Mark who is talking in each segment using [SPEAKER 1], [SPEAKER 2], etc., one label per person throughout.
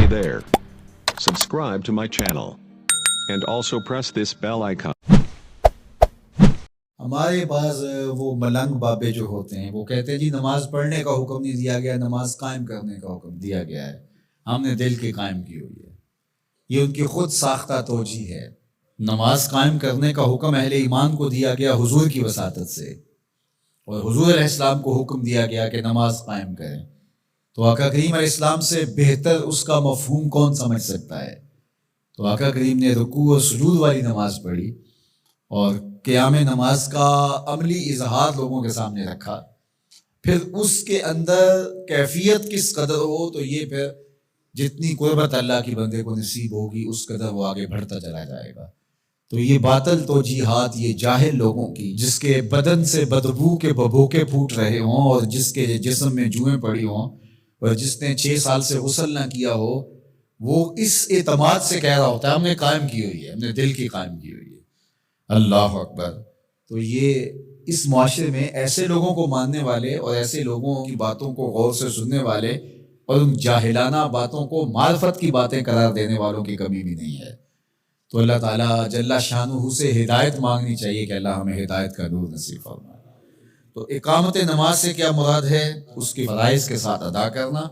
[SPEAKER 1] Hey there. Subscribe to my channel. And also press this bell icon.
[SPEAKER 2] ہمارے بعض وہ ملنگ بابے جو ہوتے ہیں وہ کہتے ہیں جی نماز پڑھنے کا حکم نہیں دیا گیا، نماز قائم کرنے کا حکم دیا گیا ہے، ہم نے دل کی قائم کی ہوئی ہے۔ یہ ان کی خود ساختہ توجیہ ہے۔ نماز قائم کرنے کا حکم اہل ایمان کو دیا گیا حضور کی وساطت سے، اور حضور علیہ السلام کو حکم دیا گیا کہ نماز قائم کریں۔ تو آقا کریم علیہ السلام سے بہتر اس کا مفہوم کون سمجھ سکتا ہے؟ تو آقا کریم نے رکوع اور سجود والی نماز پڑھی اور قیام نماز کا عملی اظہار لوگوں کے سامنے رکھا۔ پھر اس کے اندر کیفیت کس قدر ہو تو یہ پھر جتنی قربت اللہ کی بندے کو نصیب ہوگی اس قدر وہ آگے بڑھتا چلا جائے گا۔ تو یہ باطل توجیہات یہ جاہل لوگوں کی، جس کے بدن سے بدبو کے ببوکے پھوٹ رہے ہوں اور جس کے جسم میں جوئیں پڑی ہوں اور جس نے 6 سال سے غسل نہ کیا ہو، وہ اس اعتماد سے کہہ رہا ہوتا ہے ہم نے قائم کی ہوئی ہے، ہم نے دل کی قائم کی ہوئی ہے۔ اللہ اکبر۔ تو یہ اس معاشرے میں ایسے لوگوں کو ماننے والے اور ایسے لوگوں کی باتوں کو غور سے سننے والے اور ان جاہلانہ باتوں کو معرفت کی باتیں قرار دینے والوں کی کمی بھی نہیں ہے۔ تو اللہ تعالیٰ جل شانہ سے ہدایت مانگنی چاہیے کہ اللہ ہمیں ہدایت کا نور نصیب فرمائے۔ تو اقامت نماز سے کیا مراد ہے؟ اس کی فرائض کے ساتھ ادا کرنا،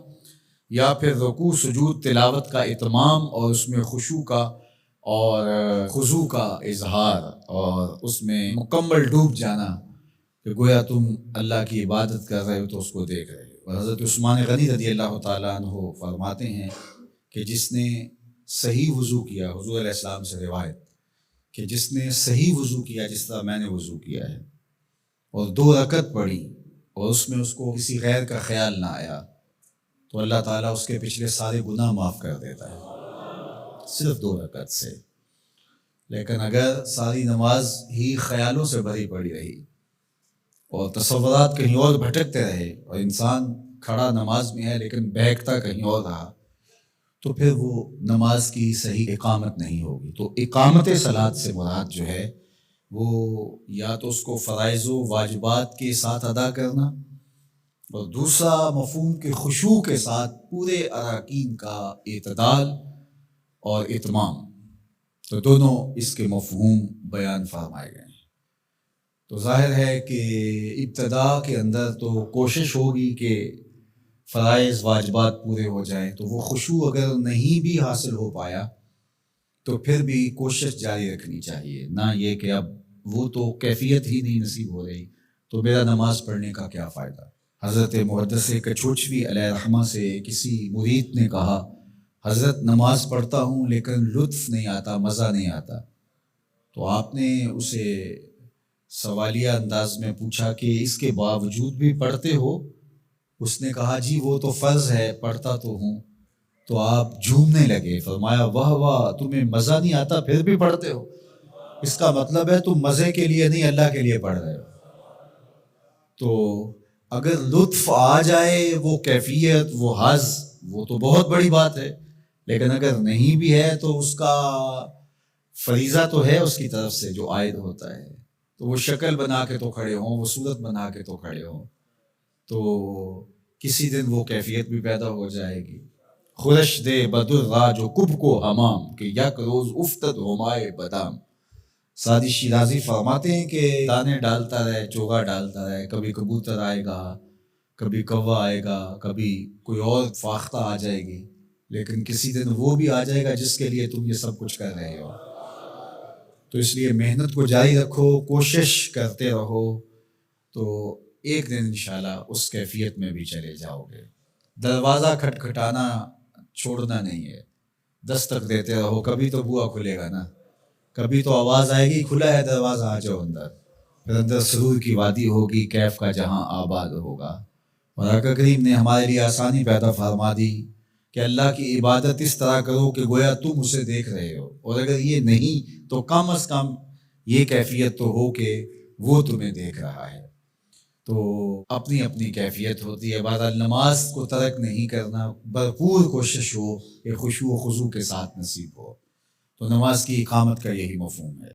[SPEAKER 2] یا پھر رکوع سجود تلاوت کا اتمام اور اس میں خشوع کا اور خضوع کا اظہار اور اس میں مکمل ڈوب جانا کہ گویا تم اللہ کی عبادت کر رہے ہو تو اس کو دیکھ رہے ہو۔ اور حضرت عثمان غنی رضی اللہ تعالیٰ عنہ فرماتے ہیں کہ جس نے صحیح وضو کیا، حضور علیہ السلام سے روایت کہ جس نے صحیح وضو کیا جس طرح میں نے وضو کیا ہے اور 2 رکعت پڑھی اور اس میں اس کو کسی غیر کا خیال نہ آیا تو اللہ تعالیٰ اس کے پچھلے سارے گناہ معاف کر دیتا ہے صرف 2 رکعت سے۔ لیکن اگر ساری نماز ہی خیالوں سے بھری پڑی رہی اور تصورات کہیں اور بھٹکتے رہے اور انسان کھڑا نماز میں ہے لیکن بہکتا کہیں اور رہا تو پھر وہ نماز کی صحیح اقامت نہیں ہوگی۔ تو اقامت صلاۃ سے مراد جو ہے وہ یا تو اس کو فرائض و واجبات کے ساتھ ادا کرنا، اور دوسرا مفہوم کے خشوع کے ساتھ پورے اراکین کا اعتدال اور اتمام۔ تو دونوں اس کے مفہوم بیان فرمائے گئے ہیں۔ تو ظاہر ہے کہ ابتدا کے اندر تو کوشش ہوگی کہ فرائض واجبات پورے ہو جائیں، تو وہ خشوع اگر نہیں بھی حاصل ہو پایا تو پھر بھی کوشش جاری رکھنی چاہیے، نہ یہ کہ اب وہ تو کیفیت ہی نہیں نصیب ہو رہی تو میرا نماز پڑھنے کا کیا فائدہ۔ حضرت محدث کچھوچوی علیہ رحمہ سے کسی مرید نے کہا حضرت نماز پڑھتا ہوں لیکن لطف نہیں آتا، مزہ نہیں آتا۔ تو آپ نے اسے سوالیہ انداز میں پوچھا کہ اس کے باوجود بھی پڑھتے ہو؟ اس نے کہا جی وہ تو فرض ہے، پڑھتا تو ہوں۔ تو آپ جھومنے لگے، فرمایا واہ واہ، تمہیں مزہ نہیں آتا پھر بھی پڑھتے ہو؟ اس کا مطلب ہے تم مزے کے لیے نہیں اللہ کے لیے پڑھ رہے ہو۔ تو اگر لطف آ جائے، وہ کیفیت، وہ حظ، وہ تو بہت بڑی بات ہے، لیکن اگر نہیں بھی ہے تو اس کا فریضہ تو ہے اس کی طرف سے جو عائد ہوتا ہے۔ تو وہ شکل بنا کے تو کھڑے ہوں، وہ صورت بنا کے تو کھڑے ہوں، تو کسی دن وہ کیفیت بھی پیدا ہو جائے گی۔ خورش دے بدر را جو کب کو حمام کہ یک روز افتد ہمائے بدام۔ سعدی شیرازی فرماتے ہیں کہ دانے ڈالتا رہے، چوگا ڈالتا رہے، کبھی کبوتر آئے گا، کبھی کوا آئے گا، کبھی کوئی اور فاختہ آ جائے گی، لیکن کسی دن وہ بھی آ جائے گا جس کے لیے تم یہ سب کچھ کر رہے ہو۔ تو اس لیے محنت کو جاری رکھو، کوشش کرتے رہو، تو ایک دن انشاءاللہ اس کیفیت میں بھی چلے جاؤ گے۔ دروازہ کھٹکھٹانا چھوڑنا نہیں ہے، دستک دیتے رہو، کبھی تو بوا کھلے گا نا، کبھی تو آواز آئے گی کھلا ہے دروازہ آ جاؤ اندر، پھر اندر سرور کی وادی ہوگی، کیف کا جہاں آباد ہوگا۔ اور آقا کریم نے ہمارے لیے آسانی پیدا فرما دی کہ اللہ کی عبادت اس طرح کرو کہ گویا تم اسے دیکھ رہے ہو، اور اگر یہ نہیں تو کم از کم یہ کیفیت تو ہو کہ وہ تمہیں دیکھ رہا ہے۔ تو اپنی اپنی کیفیت ہوتی ہے، بہرحال نماز کو ترک نہیں کرنا، بھرپور کوشش ہو کہ خشوع و خضوع کے ساتھ نصیب ہو۔ تو نماز کی اقامت کا یہی مفہوم ہے۔